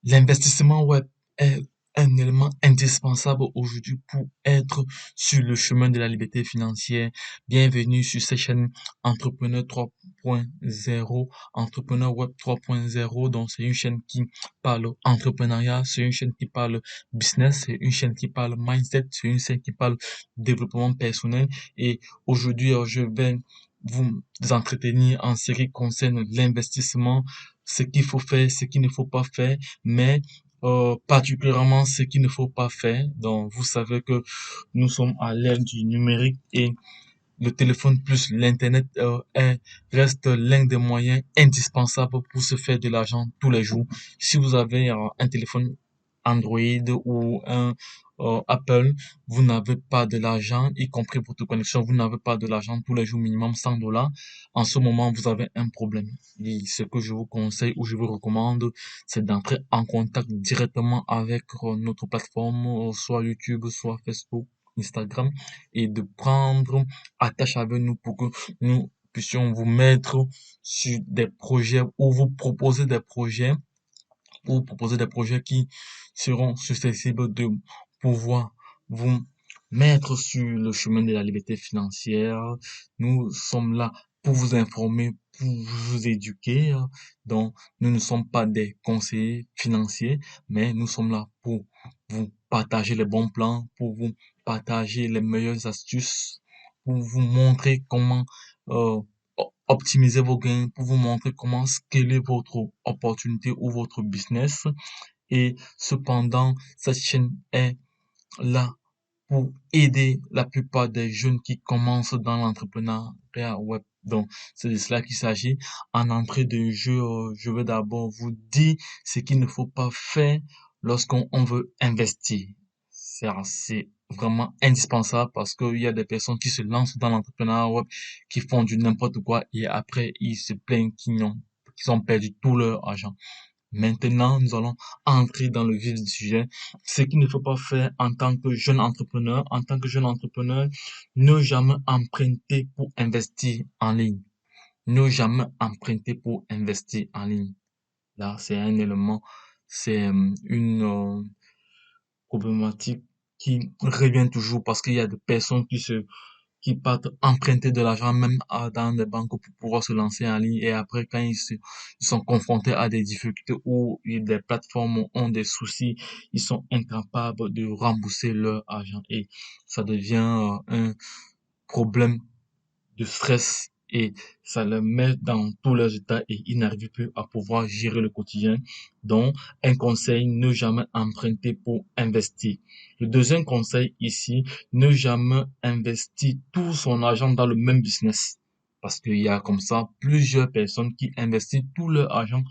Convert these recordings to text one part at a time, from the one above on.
L'investissement web est un élément indispensable aujourd'hui pour être sur le chemin de la liberté financière. Bienvenue sur cette chaîne Entrepreneur 3.0, Entrepreneur Web 3.0. Donc, c'est une chaîne qui parle entrepreneuriat, c'est une chaîne qui parle business, c'est une chaîne qui parle mindset, c'est une chaîne qui parle développement personnel. Et aujourd'hui, je vais vous entretenir en ce qui concerne l'investissement, ce qu'il faut faire, ce qu'il ne faut pas faire, mais particulièrement ce qu'il ne faut pas faire. Donc, vous savez que nous sommes à l'ère du numérique et le téléphone plus l'Internet reste l'un des moyens indispensables pour se faire de l'argent tous les jours. Si vous avez un téléphone Android ou un Apple, vous n'avez pas de l'argent, y compris votre connexion, vous n'avez pas de l'argent tous les jours, minimum 100 dollars. En ce moment, vous avez un problème. Et ce que je vous conseille ou je vous recommande, c'est d'entrer en contact directement avec notre plateforme, soit YouTube, soit Facebook, Instagram, et de prendre attache avec nous pour que nous puissions vous mettre sur des projets ou vous proposer des projets qui seront susceptibles de pouvoir vous mettre sur le chemin de la liberté financière. Nous sommes là pour vous informer, pour vous éduquer. Donc, nous ne sommes pas des conseillers financiers, mais nous sommes là pour vous partager les bons plans, pour vous partager les meilleures astuces, pour vous montrer comment euh, optimiser vos gains, pour vous montrer comment scaler votre opportunité ou votre business. Et cependant, cette chaîne est là pour aider la plupart des jeunes qui commencent dans l'entrepreneuriat web. Donc, c'est de cela qu'il s'agit. En entrée de jeu, je vais d'abord vous dire ce qu'il ne faut pas faire lorsqu'on veut investir. C'est vraiment indispensable parce qu'il y a des personnes qui se lancent dans l'entrepreneuriat web, qui font du n'importe quoi et après, ils se plaignent qu'ils ont perdu tout leur argent. Maintenant, nous allons entrer dans le vif du sujet. Ce qu'il ne faut pas faire en tant que jeune entrepreneur. En tant que jeune entrepreneur, ne jamais emprunter pour investir en ligne. Ne jamais emprunter pour investir en ligne. Là, c'est un élément, c'est une problématique qui revient toujours parce qu'il y a des personnes qui partent emprunter de l'argent même dans des banques pour pouvoir se lancer en ligne et après quand ils sont confrontés à des difficultés ou des plateformes ont des soucis, ils sont incapables de rembourser leur argent et ça devient un problème de stress et ça les met dans tous leurs états et ils n'arrivent plus à pouvoir gérer le quotidien. Donc, un conseil, ne jamais emprunter pour investir. Le deuxième conseil ici, ne jamais investir tout son argent dans le même business. Parce qu'il y a comme ça plusieurs personnes qui investissent tout leur argent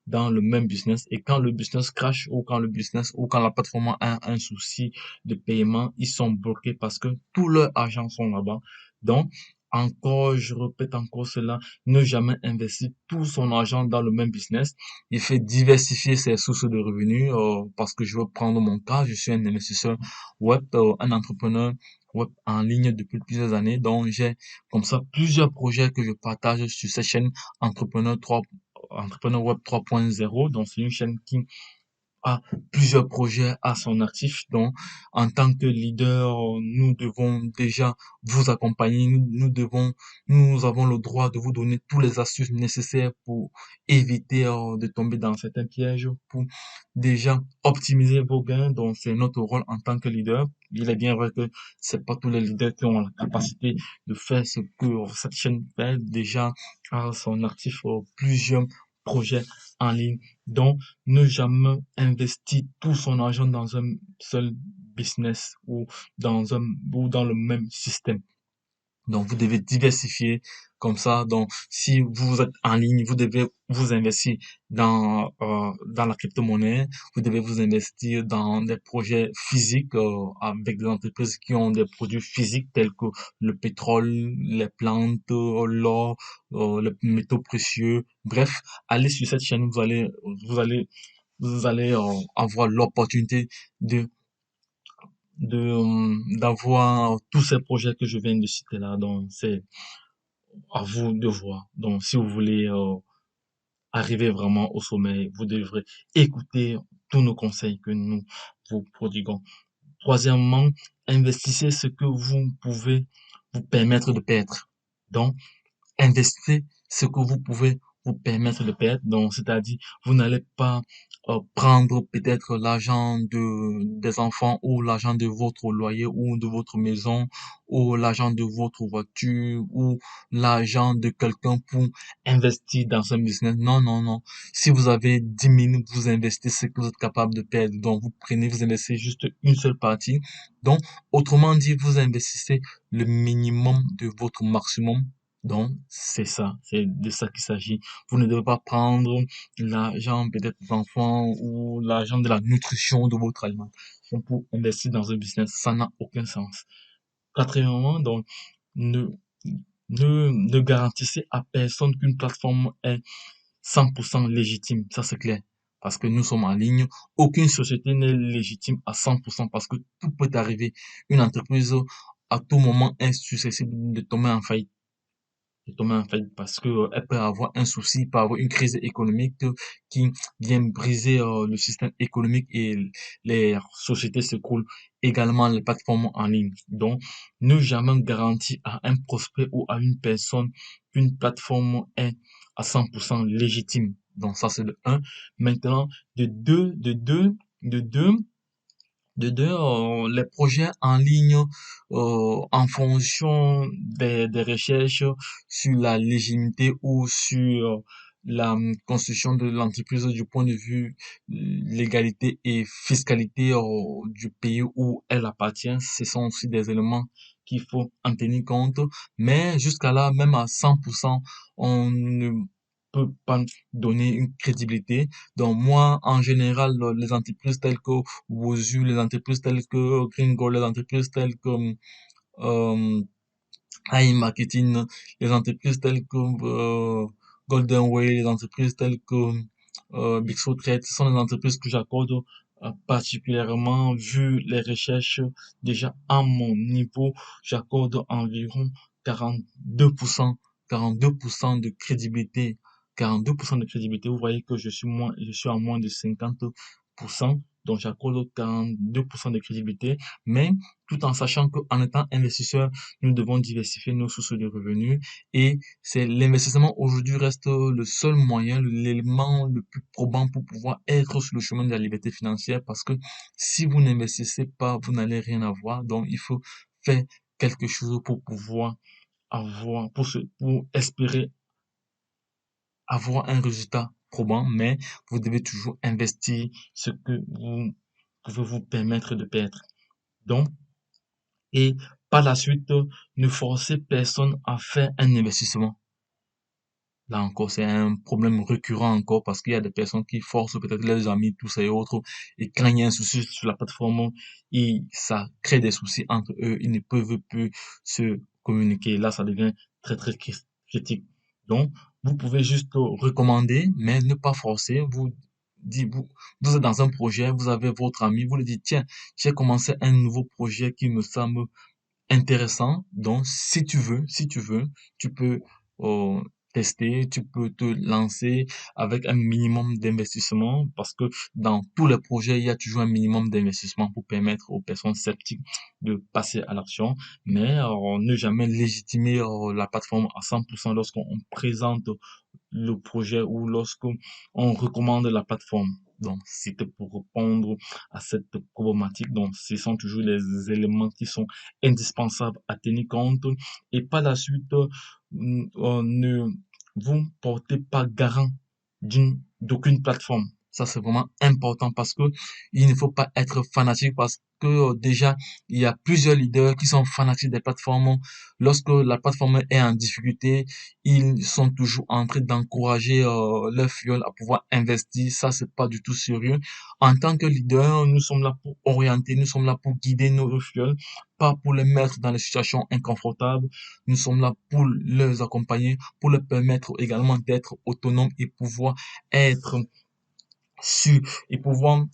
dans le même business et quand le business crash ou quand le business ou quand la plateforme a un souci de paiement, ils sont bloqués parce que tout leur argent sont là-bas. Donc, encore, je répète encore cela, ne jamais investir tout son argent dans le même business. Il fait diversifier ses sources de revenus parce que je veux prendre mon cas, je suis un investisseur web, un entrepreneur web en ligne depuis plusieurs années. Donc, j'ai comme ça plusieurs projets que je partage sur cette chaîne Entrepreneur 3, Entrepreneur Web 3.0. Donc, c'est une chaîne qui a plusieurs projets à son actif. Donc, en tant que leader, nous devons déjà vous accompagner. Nous avons le droit de vous donner tous les astuces nécessaires pour éviter de tomber dans certains pièges, pour déjà optimiser vos gains. Donc, c'est notre rôle en tant que leader. Il est bien vrai que c'est pas tous les leaders qui ont la capacité de faire ce que cette chaîne fait déjà à son actif plusieurs projets en ligne. Donc, ne jamais investir tout son argent dans un seul business ou dans le même système. Donc, vous devez diversifier comme ça. Donc, si vous êtes en ligne, vous devez vous investir dans la crypto-monnaie. Vous devez vous investir dans des projets physiques avec des entreprises qui ont des produits physiques tels que le pétrole, les plantes, l'or, les métaux précieux. Bref, allez sur cette chaîne, vous allez, vous allez avoir l'opportunité de d'avoir tous ces projets que je viens de citer là. Donc, c'est à vous de voir. Donc, si vous voulez arriver vraiment au sommet, vous devrez écouter tous nos conseils que nous vous prodiguons. Troisièmement, investissez ce que vous pouvez vous permettre de perdre. Donc, investissez ce que vous pouvez vous permettre de perdre. Donc, c'est-à-dire, vous n'allez pas prendre peut-être l'argent des enfants ou l'argent de votre loyer ou de votre maison ou l'argent de votre voiture ou l'argent de quelqu'un pour investir dans un business. Non, non, non. Si vous avez 10 minutes, vous investissez ce que vous êtes capable de perdre. Donc, vous prenez, vous investissez juste une seule partie. Donc, autrement dit, vous investissez le minimum de votre maximum. Donc, c'est ça, c'est de ça qu'il s'agit. Vous ne devez pas prendre l'argent peut-être des enfants ou l'argent de la nutrition de votre alimentation pour investir dans un business. Ça n'a aucun sens. Quatrièmement, donc, ne, ne garantissez à personne qu'une plateforme est 100% légitime. Ça, c'est clair. Parce que nous sommes en ligne. Aucune société n'est légitime à 100% parce que tout peut arriver. Une entreprise, à tout moment, est susceptible de tomber en faillite tomber en fait parce que elle peut avoir un souci, peut avoir une crise économique qui vient briser le système économique et les sociétés s'écroulent, également les plateformes en ligne. Donc, ne jamais garantir à un prospect ou à une personne qu'une plateforme est à 100% légitime. Donc ça c'est de un. Maintenant, de deux, les projets en ligne en fonction des recherches sur la légitimité ou sur la construction de l'entreprise du point de vue légalité et fiscalité du pays où elle appartient. Ce sont aussi des éléments qu'il faut en tenir compte. Mais jusqu'à là, même à 100%, on ne peut pas donner une crédibilité. Donc moi, en général, les entreprises telles que Wozu, les entreprises telles que Gringo, les entreprises telles que euh, Marketing, les entreprises telles que Golden Way, les entreprises telles que Big Four Trade, ce sont les entreprises que j'accorde particulièrement vu les recherches déjà à mon niveau, j'accorde environ 42%, 42% de crédibilité, 42% de crédibilité. Vous voyez que je suis à moins de 50%, donc j'accorde 42% de crédibilité, mais tout en sachant qu'en étant investisseur, nous devons diversifier nos sources de revenus et c'est l'investissement aujourd'hui reste le seul moyen, l'élément le plus probant pour pouvoir être sur le chemin de la liberté financière parce que si vous n'investissez pas, vous n'allez rien avoir. Donc, il faut faire quelque chose pour pouvoir avoir, pour espérer avoir un résultat probant, mais vous devez toujours investir ce que vous pouvez vous permettre de perdre. Donc, et par la suite, ne forcez personne à faire un investissement. Là encore, c'est un problème récurrent encore parce qu'il y a des personnes qui forcent peut-être leurs amis, tous et autres, et quand il y a un souci sur la plateforme, ça crée des soucis entre eux, ils ne peuvent plus se communiquer. Là, ça devient très, très critique. Donc, vous pouvez juste recommander, mais ne pas forcer. Vous êtes dans un projet, vous avez votre ami, vous lui dites, tiens, j'ai commencé un nouveau projet qui me semble intéressant. Donc, si tu veux, tu peux euh, tester, tu peux te lancer avec un minimum d'investissement parce que dans tous les projets, il y a toujours un minimum d'investissement pour permettre aux personnes sceptiques de passer à l'action. Mais ne jamais légitimer la plateforme à 100% lorsqu'on présente le projet ou lorsque on recommande la plateforme. Donc, c'était pour répondre à cette problématique. Donc, ce sont toujours les éléments qui sont indispensables à tenir compte. Et par la suite, ne vous portez pas garant d'aucune plateforme. Ça, c'est vraiment important parce que il ne faut pas être fanatique parce que déjà, il y a plusieurs leaders qui sont fanatiques des plateformes. Lorsque la plateforme est en difficulté, ils sont toujours en train d'encourager leurs fioles à pouvoir investir. Ça, c'est pas du tout sérieux. En tant que leader, nous sommes là pour orienter, nous sommes là pour guider nos fioles, pas pour les mettre dans des situations inconfortables. Nous sommes là pour les accompagner, pour leur permettre également d'être autonomes et pouvoir être sûrs et pouvoir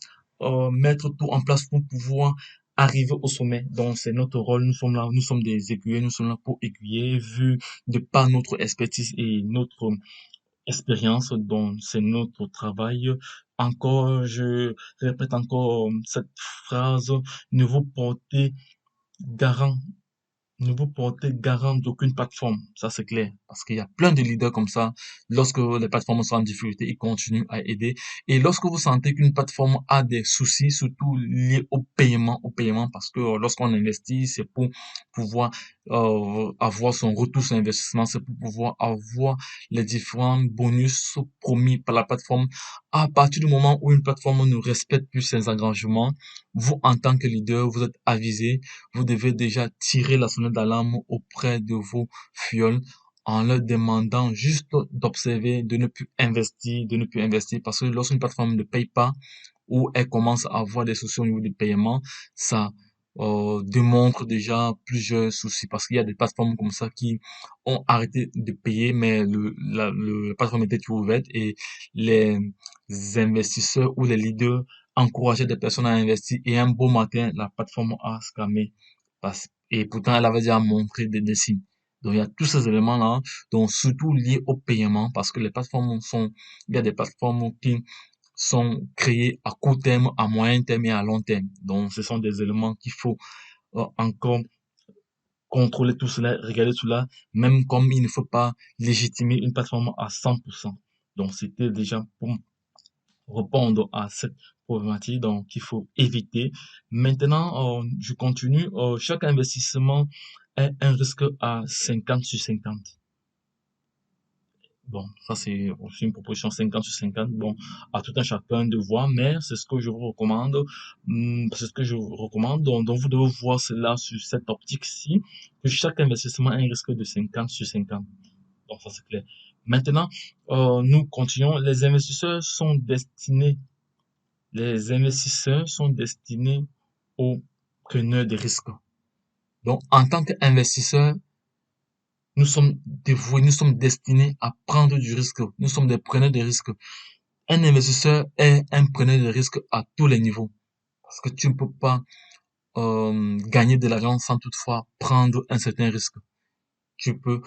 mettre tout en place pour pouvoir arriver au sommet. Donc, c'est notre rôle. Nous sommes là, nous sommes des aiguillés, nous sommes là pour aiguiller, vu de par notre expertise et notre expérience, donc c'est notre travail. Encore, je répète encore cette phrase, ne vous portez garant ne vous portez garant d'aucune plateforme, ça c'est clair, parce qu'il y a plein de leaders comme ça. Lorsque les plateformes sont en difficulté, ils continuent à aider. Et lorsque vous sentez qu'une plateforme a des soucis, surtout liés au paiement, parce que lorsqu'on investit, c'est pour pouvoir avoir son retour sur investissement, c'est pour pouvoir avoir les différents bonus promis par la plateforme. À partir du moment où une plateforme ne respecte plus ses engagements, vous, en tant que leader, vous êtes avisé, vous devez déjà tirer la sonnette d'alarme auprès de vos fioles en leur demandant juste d'observer, de ne plus investir parce que lorsqu'une plateforme ne paye pas ou elle commence à avoir des soucis au niveau du paiement, ça démontre déjà plusieurs soucis parce qu'il y a des plateformes comme ça qui ont arrêté de payer mais la plateforme était toujours ouverte et les investisseurs ou les leaders encourageaient des personnes à investir et un beau matin, la plateforme a scammé et pourtant elle avait déjà montré des signes. Donc il y a tous ces éléments-là, donc surtout liés au paiement parce que il y a des plateformes qui sont créées à court terme, à moyen terme et à long terme. Donc ce sont des éléments qu'il faut encore contrôler tout cela, regarder cela, même comme il ne faut pas légitimer une plateforme à 100%. Donc c'était déjà pour répondre à cette problématique donc qu'il faut éviter. Maintenant, je continue. Chaque investissement est un risque à 50 sur 50. Bon, ça c'est aussi une proposition 50 sur 50. Bon, à tout un chacun de voir, mais c'est ce que je vous recommande. C'est ce que je vous recommande. Donc vous devez voir cela sur cette optique-ci, que chaque investissement a un risque de 50 sur 50. Donc ça c'est clair. Maintenant, nous continuons. Les investisseurs sont destinés aux preneurs de risques. Donc, en tant qu'investisseurs, nous sommes dévoués, nous sommes destinés à prendre du risque. Nous sommes des preneurs de risques. Un investisseur est un preneur de risques à tous les niveaux. Parce que tu ne peux pas gagner de l'argent sans toutefois prendre un certain risque. Tu peux,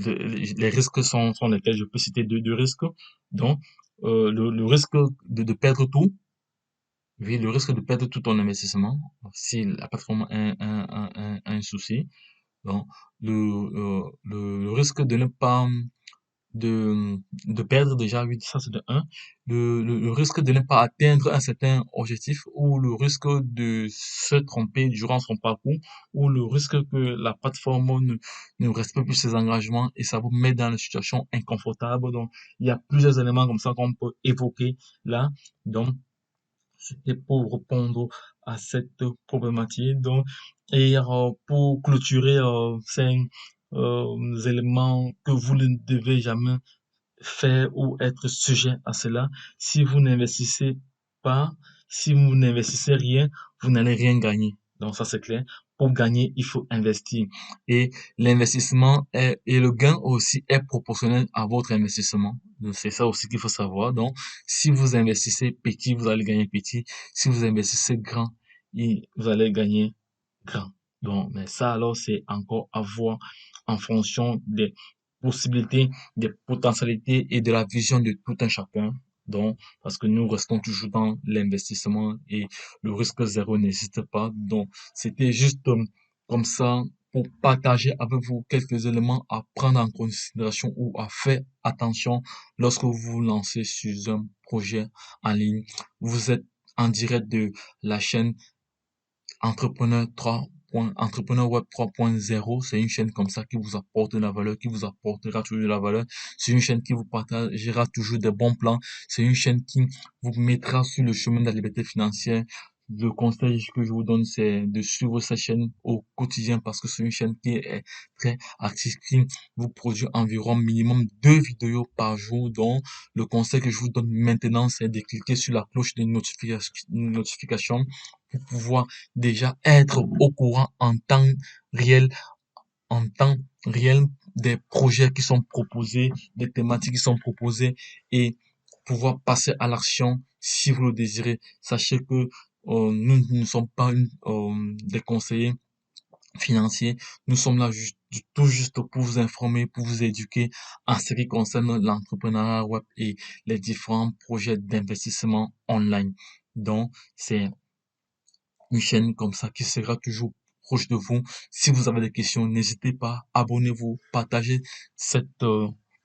les risques sont lesquels je peux citer deux risques. Donc, le risque de perdre tout. Oui, le risque de perdre tout ton investissement si la plateforme a un souci. Donc, le risque de ne pas de perdre déjà, oui, ça c'est de un. Le risque de ne pas atteindre un certain objectif ou le risque de se tromper durant son parcours ou le risque que la plateforme ne respecte plus ses engagements et ça vous met dans une situation inconfortable. Donc, il y a plusieurs éléments comme ça qu'on peut évoquer là. Donc, c'était pour répondre à cette problématique. Donc, et pour clôturer ces éléments que vous ne devez jamais faire ou être sujet à cela, si vous n'investissez pas, si vous n'investissez rien, vous n'allez rien gagner. Donc ça c'est clair. Pour gagner, il faut investir. Et et le gain aussi est proportionnel à votre investissement. Donc, c'est ça aussi qu'il faut savoir. Donc, si vous investissez petit, vous allez gagner petit. Si vous investissez grand, vous allez gagner grand. Donc, mais ça alors, c'est encore à voir en fonction des possibilités, des potentialités et de la vision de tout un chacun. Donc, parce que nous restons toujours dans l'investissement et le risque zéro n'existe pas. Donc, c'était juste comme ça pour partager avec vous quelques éléments à prendre en considération ou à faire attention lorsque vous vous lancez sur un projet en ligne. Vous êtes en direct de la chaîne Entrepreneur Web 3.0, c'est une chaîne comme ça qui vous apporte de la valeur, qui vous apportera toujours de la valeur. C'est une chaîne qui vous partagera toujours des bons plans. C'est une chaîne qui vous mettra sur le chemin de la liberté financière. Le conseil que je vous donne, c'est de suivre cette chaîne au quotidien parce que c'est une chaîne qui est très active, qui vous produit environ minimum 2 vidéos par jour. Donc, le conseil que je vous donne maintenant, c'est de cliquer sur la cloche de notification pour pouvoir déjà être au courant réel, en temps réel des projets qui sont proposés, des thématiques qui sont proposées et pouvoir passer à l'action si vous le désirez. Sachez que nous ne sommes pas des conseillers financiers. Nous sommes là juste tout juste pour vous informer, pour vous éduquer en ce qui concerne l'entrepreneuriat web et les différents projets d'investissement online. Donc, c'est une chaîne comme ça qui sera toujours proche de vous. Si vous avez des questions, n'hésitez pas, abonnez-vous, partagez cette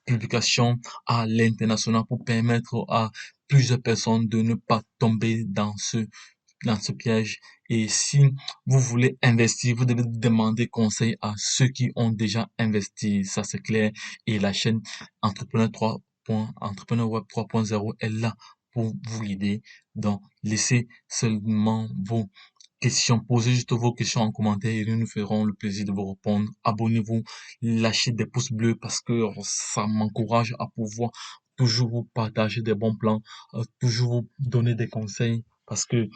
publication à l'international pour permettre à plusieurs personnes de ne pas tomber dans ce piège. Et si vous voulez investir, vous devez demander conseil à ceux qui ont déjà investi. Ça, c'est clair. Et la chaîne Entrepreneur 3. Entrepreneur Web 3.0 est là pour vous guider. Donc, laissez seulement vos questions, posez juste vos questions en commentaire et nous nous ferons le plaisir de vous répondre. Abonnez-vous, lâchez des pouces bleus parce que ça m'encourage à pouvoir toujours vous partager des bons plans, toujours vous donner des conseils parce que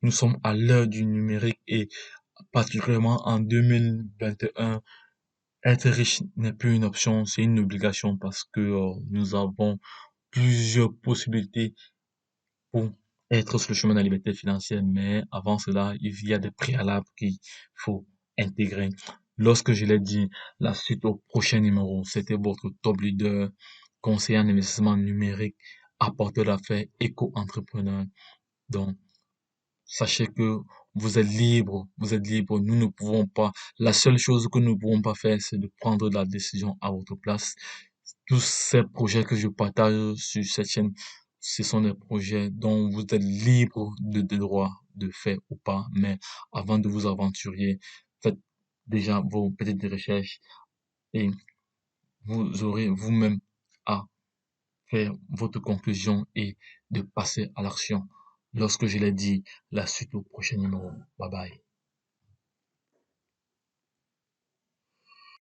nous sommes à l'heure du numérique et particulièrement en 2021, être riche n'est plus une option, c'est une obligation parce que nous avons plusieurs possibilités pour être sur le chemin de la liberté financière, mais avant cela, il y a des préalables qu'il faut intégrer. Lorsque je l'ai dit, la suite au prochain numéro, c'était votre top leader, conseiller en investissement numérique, apporteur d'affaires, éco-entrepreneur. Donc, sachez que vous êtes libre, vous êtes libre, nous ne pouvons pas. La seule chose que nous ne pouvons pas faire, c'est de prendre la décision à votre place. Tous ces projets que je partage sur cette chaîne, ce sont des projets dont vous êtes libre de droit de faire ou pas. Mais avant de vous aventurer, faites déjà vos petites recherches et vous aurez vous-même à faire votre conclusion et de passer à l'action. Lorsque je l'ai dit, la suite au prochain numéro. Bye bye.